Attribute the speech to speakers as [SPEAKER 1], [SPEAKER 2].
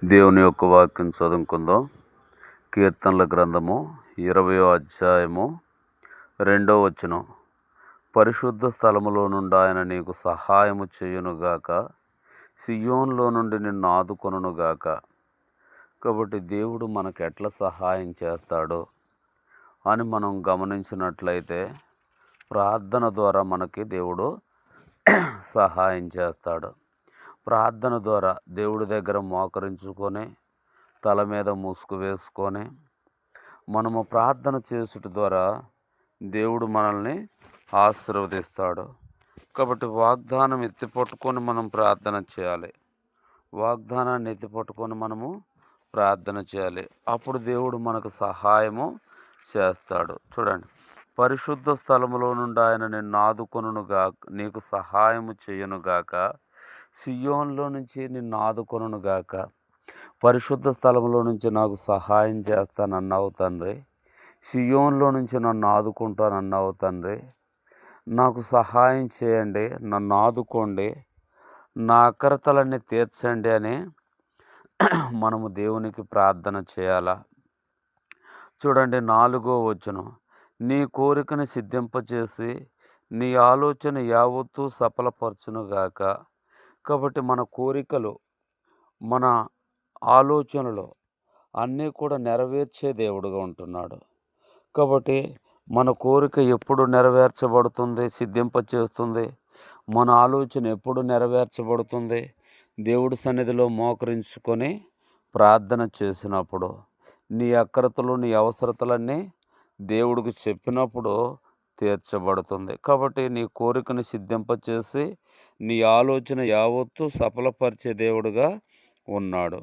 [SPEAKER 1] దేవుని యొక్క వాక్యం చదువుకుందాం. కీర్తనల గ్రంథము 20వ అధ్యాయము 2వ వచనం. పరిశుద్ధ స్థలములో నుండి ఆయన నీకు సహాయము చేయునుగాక, సియోన్లో నుండి నిన్ను ఆదుకొనుగాక. కాబట్టి దేవుడు మనకు ఎట్లా సహాయం చేస్తాడో అని మనం గమనించినట్లయితే, ప్రార్థన ద్వారా మనకి దేవుడు సహాయం చేస్తాడు. ప్రార్థన ద్వారా దేవుడి దగ్గర మోకరించుకొని, తల మీద ముసుగు వేసుకొని మనము ప్రార్థన చేసుట ద్వారా దేవుడు మనల్ని ఆశీర్వదిస్తాడు. కాబట్టి వాగ్దానం ఎత్తిపట్టుకొని మనం ప్రార్థన చేయాలి. వాగ్దానాన్ని ఎత్తిపట్టుకొని మనము ప్రార్థన చేయాలి. అప్పుడు దేవుడు మనకు సహాయము చేస్తాడు. చూడండి, పరిశుద్ధ స్థలములో నుండి ఆయన నిన్ను ఆదుకొనుగాక, నీకు సహాయము చేయునుగాక, సియోన్లో నుంచి నిన్ను ఆదుకొనుగాక. పరిశుద్ధ స్థలంలో నుంచి నాకు సహాయం చేస్తానన్నావు తండ్రి. సియోన్లో నుంచి నన్ను ఆదుకుంటానన్నావు తండ్రి. నాకు సహాయం చేయండి, నన్ను ఆదుకోండి, నా అక్కరతలన్నీ తీర్చండి అని మనము దేవునికి ప్రార్థన చేయాలా. చూడండి, 4వ వచనం. నీ కోరికను సిద్ధింపచేసి నీ ఆలోచన యావత్తూ సఫలపరచునుగాక. కాబట్టి మన కోరికలు, మన ఆలోచనలు అన్నీ కూడా నెరవేర్చే దేవుడుగా ఉంటున్నాడు. కాబట్టి మన కోరిక ఎప్పుడు నెరవేర్చబడుతుంది, సిద్ధింపచేస్తుంది? మన ఆలోచన ఎప్పుడు నెరవేర్చబడుతుంది? దేవుడి సన్నిధిలో మోకరించుకొని ప్రార్థన చేసినప్పుడు, నీ అక్కరతలు, నీ అవసరతలన్నీ దేవుడికి చెప్పినప్పుడు తీర్చబడుతుంది. కాబట్టి నీ కోరికను సిద్ధింపచేసి నీ ఆలోచన యావత్తూ సఫలపరిచే దేవుడుగా ఉన్నాడు.